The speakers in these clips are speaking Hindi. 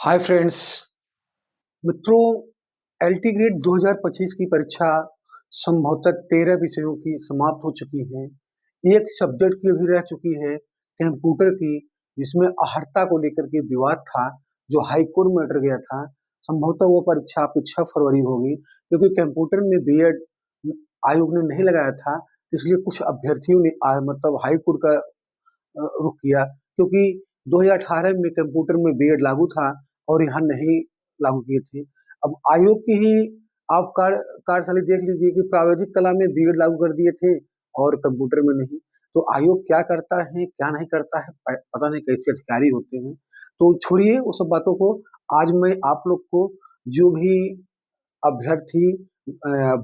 Hi friends. मित्रों, एलटी ग्रेड 2025 की परीक्षा संभवतः 13 विषयों की समाप्त हो चुकी है। एक सब्जेक्ट की अभी रह चुकी है, कंप्यूटर की, जिसमें अहर्ता को लेकर के विवाद था, जो हाई कोर्ट में अटर गया था। संभवतः वो परीक्षा आपकी 6 फरवरी होगी, क्योंकि कंप्यूटर में बीएड आयोग ने नहीं लगाया था, इसलिए कुछ अभ्यर्थियों ने मतलब हाई कोर्ट का रुख किया, क्योंकि 2018 में कंप्यूटर में बीएड लागू था और यहाँ नहीं लागू किए थे। अब आयोग की ही आप कार्यशैली देख लीजिए कि प्रायोगिक कला में बीएड लागू कर दिए थे और कंप्यूटर में नहीं। तो आयोग क्या करता है क्या नहीं करता है, पता नहीं कैसे अधिकारी होते हैं। तो छोड़िए वो सब बातों को। आज मैं आप लोग को जो भी अभ्यर्थी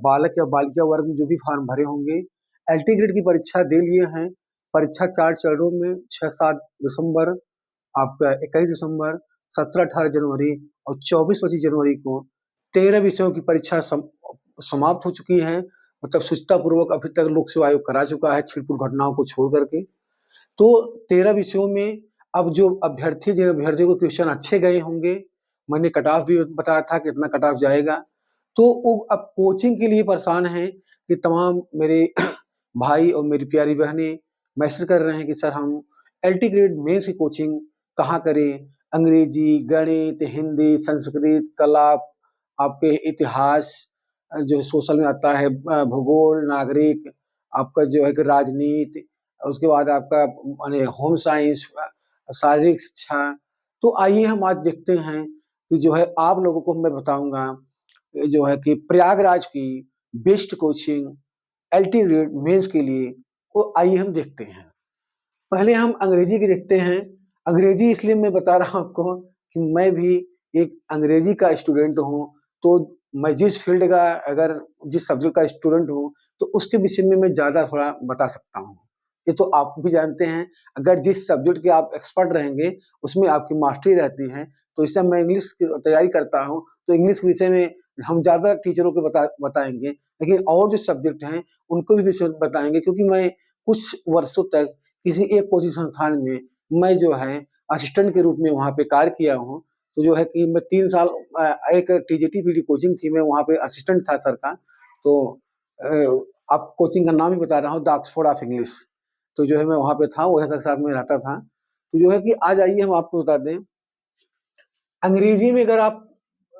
बालक या बालिका वर्ग में जो भी फॉर्म भरे होंगे, एलटी ग्रेड की परीक्षा दे लिए हैं। परीक्षा 4 चरणों में 6-7 दिसंबर, आपका 21 दिसंबर, 17-18 जनवरी और 24-25 जनवरी को 13 विषयों की परीक्षा समाप्त हो चुकी है। मतलब सुचिता पूर्वक अभी तक लोक सेवा आयोग करा चुका है, छिटपुट घटनाओं को छोड़ करके। तो 13 विषयों में अब जो अभ्यर्थी जिन अभ्यर्थियों को क्वेश्चन अच्छे गए होंगे, मैंने कट ऑफ भी बताया था कितना कट ऑफ जाएगा, तो वो अब कोचिंग के लिए परेशान हैं कि तमाम मेरे भाई और मेरी प्यारी बहनें मैसेज कर रहे हैं कि सर हम एलटी ग्रेड मेंस की कोचिंग कहाँ करें। अंग्रेजी, गणित, हिंदी, संस्कृत, कला, आपके इतिहास, जो सोशल में आता है, भूगोल, नागरिक, आपका जो है कि राजनीति, उसके बाद आपका माने होम साइंस, शारीरिक शिक्षा। तो आइए हम आज देखते हैं कि जो है आप लोगों को मैं बताऊंगा जो है कि प्रयागराज की best coaching LT grade mains के लिए। वो आइए हम देखते हैं। पहले हम अंग्रेजी की देखते हैं। अंग्रेजी इसलिए मैं बता रहा हूँ आपको कि मैं भी एक अंग्रेजी का स्टूडेंट हूँ। तो मैं जिस फील्ड का, अगर जिस सब्जेक्ट का स्टूडेंट हूँ, तो उसके विषय में मैं ज़्यादा थोड़ा बता सकता हूँ। ये तो आप भी जानते हैं, अगर जिस सब्जेक्ट के आप एक्सपर्ट रहेंगे उसमें आपकी मास्टरी रहती है। तो इससे मैं इंग्लिश की तैयारी करता हूँ, तो इंग्लिश के विषय में हम ज़्यादा टीचरों को बताएंगे, लेकिन और जो सब्जेक्ट हैं उनको भी विषय बताएंगे, क्योंकि मैं कुछ वर्षों तक किसी एक कोचिंग संस्थान में मैं जो है असिस्टेंट के रूप में वहाँ पे कार्य किया हूँ। तो जो है कि मैं 3 साल एक टीजीटी पीटी कोचिंग थी, मैं वहाँ पे असिस्टेंट था सर का। तो आपको कोचिंग का नाम ही बता रहा हूँ, द ऑक्सफोर्ड ऑफ इंग्लिश। तो जो है मैं वहाँ पे था, ओझा सर के साथ में रहता था। तो जो है कि आज आइए हम आपको बता दें, अंग्रेजी में अगर आप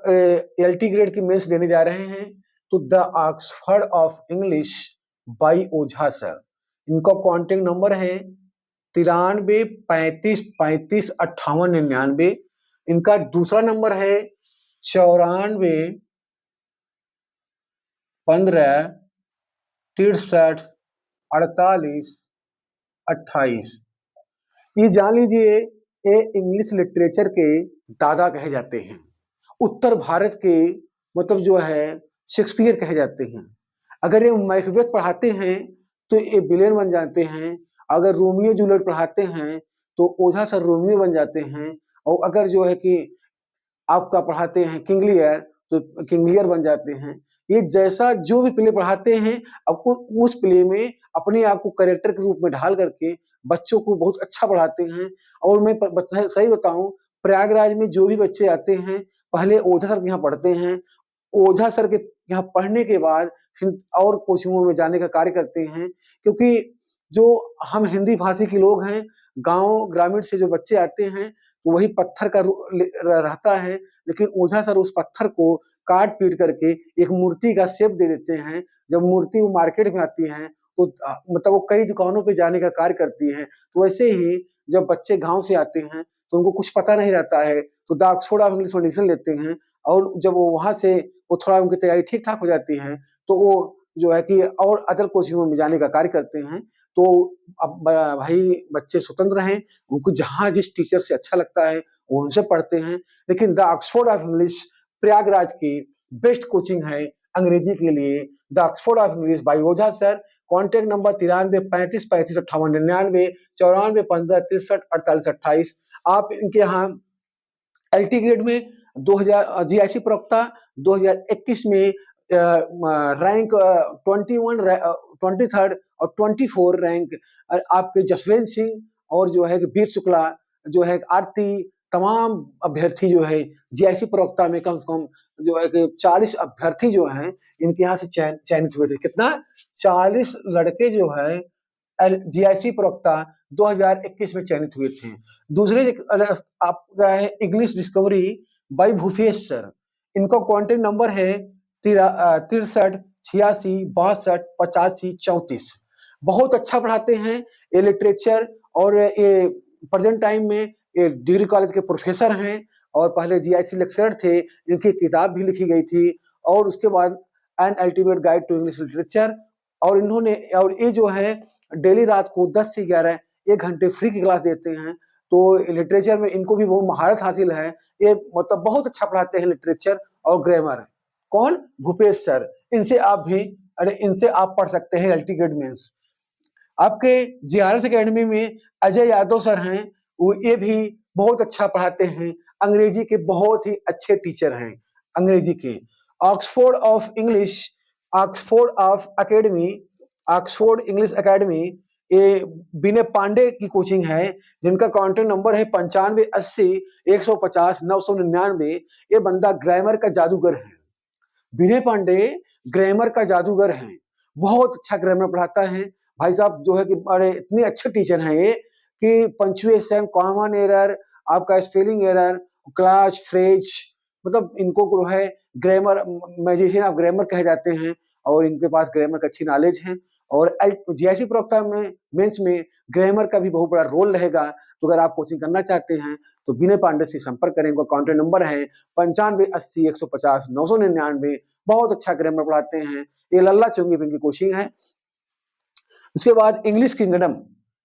एलटी ग्रेड की मेंस देने जा रहे हैं, तो the Oxford of English by Ojha sir. इनका कॉन्टेक्ट नंबर है 93 35 35 58 99। इनका दूसरा नंबर है 94 15 63 48 28। ये जान लीजिए, ये इंग्लिश लिटरेचर के दादा कहे जाते हैं। उत्तर भारत के मतलब जो है शेक्सपियर कहे जाते हैं। अगर ये मैकबेथ पढ़ाते हैं तो ये विलेन बन जाते हैं। अगर रोमियो जूलियट पढ़ाते हैं तो ओझा सर रोमियो बन जाते हैं। और अगर जो है कि आपका पढ़ाते हैं किंग लियर, तो किंग लियर बन जाते हैं। ये जैसा जो भी प्ले पढ़ाते हैं, अब उस प्ले में अपने आप को कैरेक्टर के रूप में ढाल करके बच्चों को बहुत अच्छा पढ़ाते हैं। और मैं सही बताऊं, प्रयागराज में जो भी बच्चे आते हैं पहले ओझा सर के यहाँ पढ़ते हैं। ओझा सर के यहाँ पढ़ने के बाद फिर और कोचिंगों में जाने का कार्य करते हैं, क्योंकि जो हम हिंदी भाषी के लोग हैं, गांव ग्रामीण से जो बच्चे आते हैं तो वही पत्थर का रहता है, लेकिन ओझा सर उस पत्थर को काट पीट करके एक मूर्ति का शेप दे देते हैं। जब मूर्ति वो मार्केट में आती है तो मतलब वो कई दुकानों पे जाने का कार्य करती है। तो वैसे ही जब बच्चे गांव से आते हैं तो उनको कुछ पता नहीं रहता है, तो द ऑक्सफोर्ड ऑफ इंग्लिश में एडमिशन लेते हैं। और जब वो वहां से वो थोड़ा उनकी तैयारी ठीक ठाक हो जाती है, तो वो जो है कि और अदर कोचिंगों में जाने का कार्य करते हैं। तो अब भाई बच्चे स्वतंत्र हैं, उनको जहां जिस टीचर से अच्छा लगता है वो उनसे पढ़ते हैं। लेकिन the Oxford of English Prayagraj की बेस्ट कोचिंग है अंग्रेजी के लिए, the Oxford of English by Ojha sir. Contact number 93 35 35 58 99, 94 15 63 48 28। आप इनके यहाँ एलटी ग्रेड में 2000 जीआईसी प्रवक्ता 2021 में रैंक 21, 23rd और 24 रैंक आपके जसवंत सिंह और जो है वीर शुक्ला, जो है आरती तमाम अभ्यर्थी जो है जीआईसी प्रवक्ता में कम से कम जो है कि 40 अभ्यर्थी जो हैं इनके यहाँ से चयनित हुए थे। कितना? 40 लड़के जो है जीआईसी प्रवक्ता 2021 में चयनित हुए थे। दूसरे आपका है English discovery by Bhupesh sir. इनका कॉन्टेक्ट नंबर है 63 86 82 85 34। बहुत अच्छा पढ़ाते हैं ये लिटरेचर, और ये प्रेजेंट टाइम में ये डिग्री कॉलेज के प्रोफेसर हैं और पहले जीआईसी लेक्चरर थे। इनकी किताब भी लिखी गई थी और उसके बाद an ultimate guide to English literature, और इन्होंने और ये जो है डेली रात को 10 से 11 1 घंटे फ्री की क्लास देते हैं। तो लिटरेचर में इनको भी बहुत महारत हासिल है। ये मतलब बहुत अच्छा पढ़ाते हैं लिटरेचर और ग्रामर। कौन? भूपेश सर। इनसे आप भी इनसे आप पढ़ सकते हैं एलटी ग्रेड मेंस। आपके जीआरएस एकेडमी में अजय यादव सर हैं, वो ये भी बहुत अच्छा पढ़ाते हैं। अंग्रेजी के बहुत ही अच्छे टीचर हैं अंग्रेजी के। Oxford of English, Oxford of academy, Oxford English academy, ये विनय पांडे की कोचिंग है, जिनका कॉन्टेक्ट नंबर है 9580 150 999। ये बंदा ग्रामर का जादूगर है। विनय पांडे ग्रामर का जादूगर है, बहुत अच्छा ग्रामर पढ़ाता है भाई साहब। जो है कि अरे इतने अच्छे टीचर हैं ये कि पंक्चुएशन, कॉमन एरर, आपका स्पेलिंग एरर, क्लास फ्रेज, मतलब इनको जो है ग्रामर मैजिशियन ऑफ ग्रामर कहे जाते हैं, और इनके पास ग्रामर का अच्छी नॉलेज है। और जीआईसी प्रोग्राम में मेंस में ग्रामर का भी बहुत बड़ा रोल रहेगा। तो अगर आप कोचिंग करना चाहते हैं तो विनय पांडे से संपर्क करें। उनका कॉन्टेक्ट नंबर है 9580 150 999। बहुत अच्छा ग्रामर पढ़ाते हैं। ये लल्ला चुंगी इनकी कोचिंग है। उसके बाद English kingdom,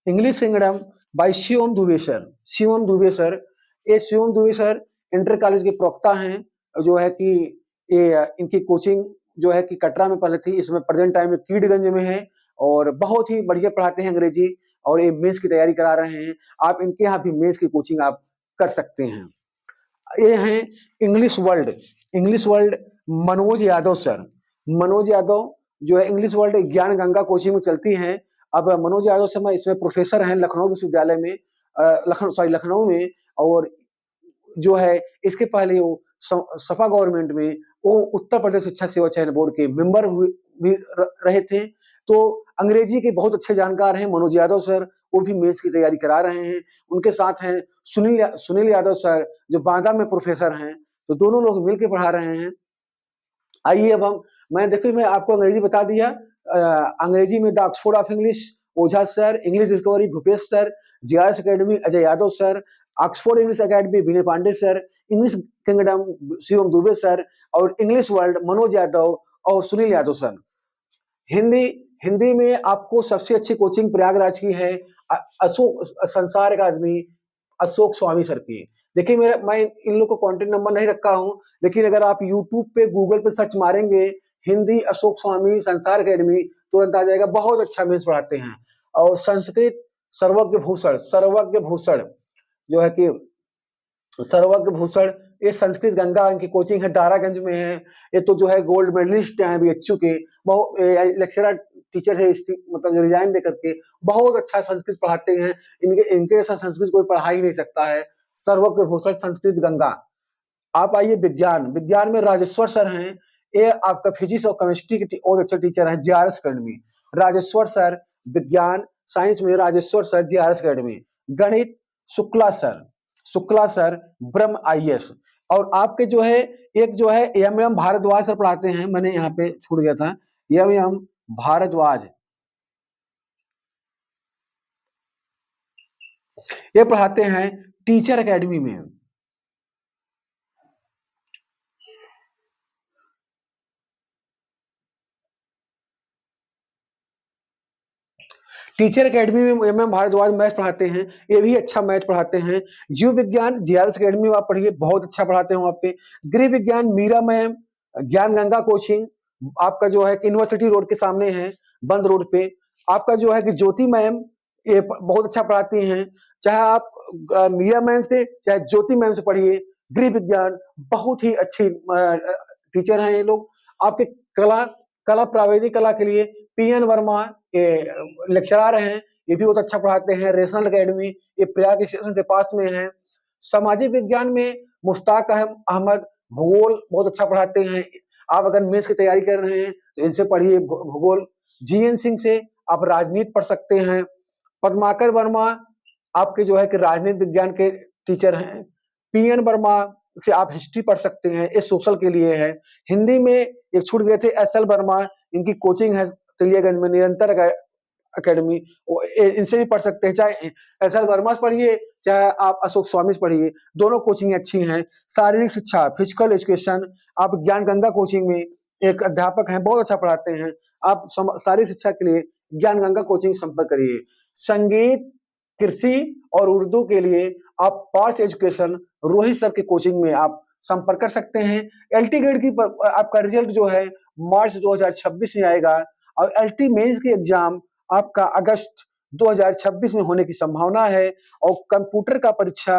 English kingdom by Shivam Dubey sir. Shivam Dubey sir, ये Shivam Dubey sir inter college के प्रवक्ता हैं। जो है कि ये इनकी कोचिंग जो है कि कटरा में पहले थी, इसमें प्रेजेंट टाइम में कीडगंज में है, और बहुत ही बढ़िया पढ़ाते हैं अंग्रेजी, और ये मेंस की तैयारी करा रहे हैं। आप इनके यहाँ भी मेंस की कोचिंग आप कर सकते हैं। ये हैं English world, English world Manoj Yadav sir. Manoj Yadav जो है इंग्लिश वर्ल्ड ज्ञान गंगा कोचिंग में चलती हैं। अब मनोज यादव समय इसमें प्रोफेसर हैं लखनऊ विश्वविद्यालय में, लखनऊ में। और जो है इसके पहले वो सपा गवर्नमेंट में वो उत्तर प्रदेश शिक्षा सेवा चयन बोर्ड के मेंबर भी रहे थे। तो अंग्रेजी के बहुत अच्छे जानकार हैं मनोज यादव सर, वो भी मेंस की तैयारी करा रहे हैं। उनके साथ हैं सुनील यादव सर, जो बांदा में प्रोफेसर हैं। तो दोनों लोग मिलकर पढ़ा रहे हैं। आइए अब मैं आपको अंग्रेजी बता दिया। अंग्रेजी में the Oxford of English Ojha sir, English discovery Bhupesh sir, GRS academy Ajay Yadav sir, Oxford English academy Vinay Pandey sir, English kingdom Shivam Dubey sir, और इंग्लिश वर्ल्ड मनोज यादव और सुनील यादव सर। हिंदी, हिंदी में आपको सबसे अच्छी कोचिंग प्रयागराज की है, अशोक संसार अकादमी, अशोक स्वामी सर की। देखिए मैं इन लोग को कॉन्टेक्ट नंबर नहीं रखा हूं, लेकिन अगर आप यूट्यूब पे गूगल पे सर्च मारेंगे हिंदी अशोक स्वामी संसार अकेडमी, तुरंत आ जाएगा। बहुत अच्छा मेंस पढ़ाते हैं। और संस्कृत सर्वज्ञ भूषण, सर्वज्ञ भूषण जो है कि सर्वज्ञ भूषण, ये संस्कृत गंगा इनकी कोचिंग है, दारागंज में है। ये तो जो है गोल्ड मेडलिस्ट हैं बीएचयू के, वो लेक्चरर टीचर है, मतलब जो रिजाइन दे करके बहुत अच्छा संस्कृत पढ़ाते हैं। इनके जैसा संस्कृत कोई पढ़ा ही नहीं सकता है। सर्वज्ञ भूषण संस्कृत गंगा। आप आइए विज्ञान, विज्ञान में राजेश्वर सर हैं। ये आपका फिजिक्स और केमिस्ट्री के और अच्छे टीचर हैं जीआरएस अकेडमी। राजेश्वर सर विज्ञान, साइंस में राजेश्वर सर जीआरएस अकेडमी। गणित शुक्ला सर, शुक्ला सर ब्रह्म आईएएस। और आपके जो है एक जो है एम भारद्वाज सर पढ़ाते हैं, मैंने यहाँ पे छूट गया था, एम भारद्वाज, ये पढ़ाते हैं टीचर एकेडमी में। टीचर एकेडमी में एम भारद्वाज मैथ पढ़ाते हैं, ये भी अच्छा मैथ पढ़ाते हैं। जीव विज्ञान जीआरएस एकेडमी में आप पढ़िए, बहुत अच्छा पढ़ाते हैं वहाँ पे। गृह विज्ञान मीरा मैम, ज्ञान गंगा कोचिंग आपका जो है कि यूनिवर्सिटी रोड के सामने है, बंद रोड पे। आपका जो है कि ज्योति मैम, ये बहुत अच्छा पढ़ाती हैं। चाहे आप मीरा मैम से चाहे ज्योति मैम से पढ़िए, गृह विज्ञान बहुत ही अच्छी टीचर हैं ये लोग। आपके कला, कला प्राविधिक कला के लिए पीएन वर्मा ये लेक्चरर हैं, ये भी बहुत अच्छा पढ़ाते हैं। रेशनल एकेडमी, ये प्रयाग स्टेशन के पास में है। सामाजिक विज्ञान में मुश्ताक अहमद भूगोल बहुत अच्छा पढ़ाते हैं। आप अगर मेंस की तैयारी कर रहे हैं तो इनसे पढ़िए भूगोल। जीएन सिंह से आप राजनीति पढ़ सकते हैं। पद्माकर वर्मा आपके जो है कि राजनीति विज्ञान के टीचर हैं। पीएन वर्मा से आप हिस्ट्री पढ़ सकते हैं, ये सोशल के लिए है। हिंदी में एक छूट गए थे एसएल वर्मा, इनकी कोचिंग है तिलियागंज में निरंतर अकेडमी, इनसे भी पढ़ सकते हैं। चाहे एसएल वर्मा से पढ़िए चाहे आप अशोक स्वामी से पढ़िए, दोनों कोचिंग अच्छी हैं। शारीरिक शिक्षा फिजिकल एजुकेशन आप ज्ञान गंगा कोचिंग में एक अध्यापक हैं, बहुत अच्छा पढ़ाते हैं। आप शारीरिक शिक्षा के लिए ज्ञान गंगा कोचिंग संपर्क करिए। संगीत, कृषि और उर्दू के लिए आप पार्थ एजुकेशन रोहित सर के कोचिंग में आप संपर्क कर सकते हैं। एलटी ग्रेड की आपका रिजल्ट जो है मार्च 2026 में आएगा और एलटी मेंस की एग्जाम आपका अगस्त 2026 में होने की संभावना है और कंप्यूटर का परीक्षा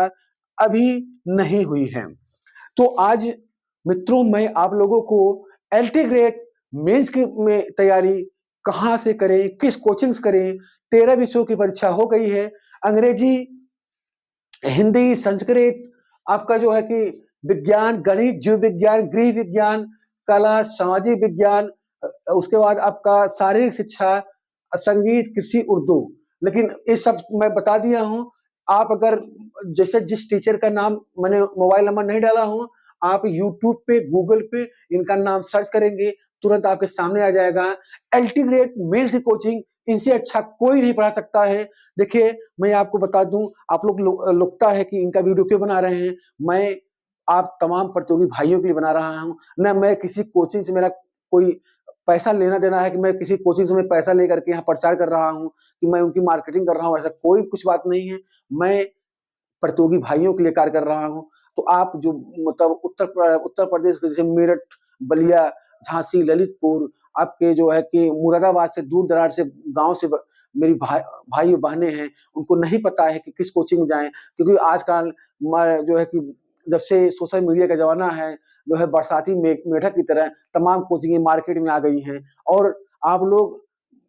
अभी नहीं हुई है। तो आज मित्रों मैं आप लोगों को एलटी ग्रेड मेंस की में तैयारी कहाँ से करें, किस कोचिंग से करें, 13 विषयों की परीक्षा हो गई है। अंग्रेजी, हिंदी, संस्कृत, आपका जो है कि विज्ञान, गणित, जीव विज्ञान, गृह विज्ञान, कला, सामाजिक विज्ञान, उसके बाद आपका शारीरिक शिक्षा, संगीत, कृषि, उर्दू। लेकिन ये सब मैं बता दिया हूँ। आप अगर जैसे जिस टीचर का नाम मैंने मोबाइल नंबर नहीं डाला हूँ, आप यूट्यूब पे, गूगल पे इनका नाम सर्च करेंगे, तुरंत आपके सामने आ जाएगा। एलटी ग्रेड मेंस की कोचिंग इनसे अच्छा कोई नहीं पढ़ा सकता है। देखिए मैं आपको बता दूं, आप लोग लगता है कि इनका वीडियो क्यों बना रहे हैं। मैं आप तमाम प्रतियोगी भाइयों के लिए बना रहा हूं, ना मैं किसी कोचिंग से मेरा कोई पैसा लेना देना है कि मैं किसी कोचिंग से मैं पैसा लेकर के यहाँ प्रचार कर रहा हूँ कि मैं उनकी मार्केटिंग कर रहा हूँ, ऐसा कोई कुछ बात नहीं है। मैं प्रतियोगी भाइयों के लिए कार्य कर रहा हूँ। तो आप जो मतलब उत्तर प्रदेश के जैसे मेरठ, बलिया, झांसी, ललितपुर, आपके जो है कि मुरादाबाद से दूर दराज से गांव से मेरी भाई बहनें हैं, उनको नहीं पता है कि किस कोचिंग में जाएं, क्योंकि आजकल जो है कि जब से सोशल मीडिया का जमाना है, जो है बरसाती मेढक की तरह तमाम कोचिंगें मार्केट में आ गई हैं। और आप लोग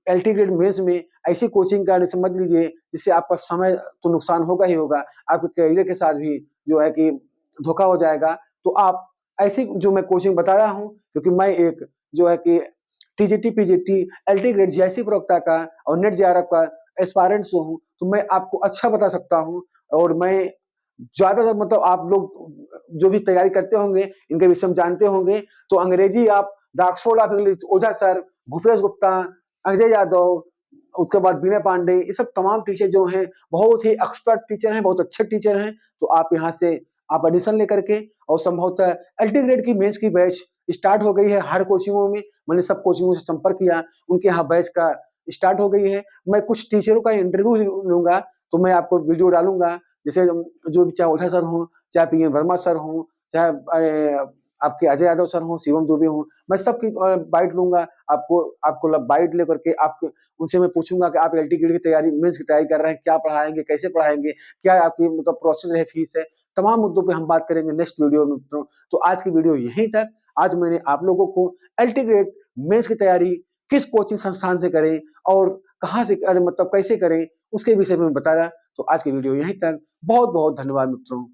एलटी ग्रेड मेंस में ऐसी कोचिंग का समझ लीजिए जिससे आपका समय तो नुकसान होगा ही होगा, आपके करियर के साथ भी जो है कि धोखा हो जाएगा। तो आप ऐसी जो मैं कोचिंग बता रहा हूँ, क्योंकि मैं एक जो है कि TGT, PGT, LT grade GIC प्रवक्ता का और नेट जेआरएफ का एस्पायरेंट हूँ, तो मैं आपको अच्छा बता सकता हूँ। और मैं ज्यादातर मतलब आप लोग जो भी तैयारी करते होंगे इनके विषय में जानते होंगे। तो अंग्रेजी आप the Oxford of English, Ojha sir, Bhupesh Gupta, Ajay Yadav, उसके बाद विनय पांडे, ये सब तमाम टीचर जो हैं बहुत ही एक्सपर्ट टीचर हैं, बहुत अच्छे टीचर हैं। तो आप यहाँ से आप एडमिशन लेकर के और संभवतः एलटी ग्रेड की मेंस की बैच स्टार्ट हो गई है हर कोचिंगों में। मैंने सब कोचिंगों से संपर्क किया, उनके यहाँ बैच का स्टार्ट हो गई है। मैं कुछ टीचरों का इंटरव्यू लूंगा तो मैं आपको वीडियो डालूंगा, जैसे जो भी चाहे ओझा सर हों, चाहे पीएन वर्मा सर हों, चाहे आपके अजय यादव सर हों, शिवम दुबे हों, मैं सबकी बाइट लूंगा। आपको आपको बाइट लेकर के आपको उनसे मैं पूछूंगा कि आप एलटी ग्रेड की तैयारी, मेंस की तैयारी कर रहे हैं, क्या पढ़ाएंगे, कैसे पढ़ाएंगे, क्या आपकी मतलब प्रोसेस है, फीस है, तमाम मुद्दों पे हम बात करेंगे नेक्स्ट वीडियो में। तो आज की वीडियो यहीं तक। आज मैंने आप लोगों को एलटी ग्रेड मेंस की तैयारी किस कोचिंग संस्थान से करें और कहाँ से मतलब कैसे करें उसके विषय में बताया। तो आज की वीडियो यहीं तक। बहुत बहुत धन्यवाद मित्रों।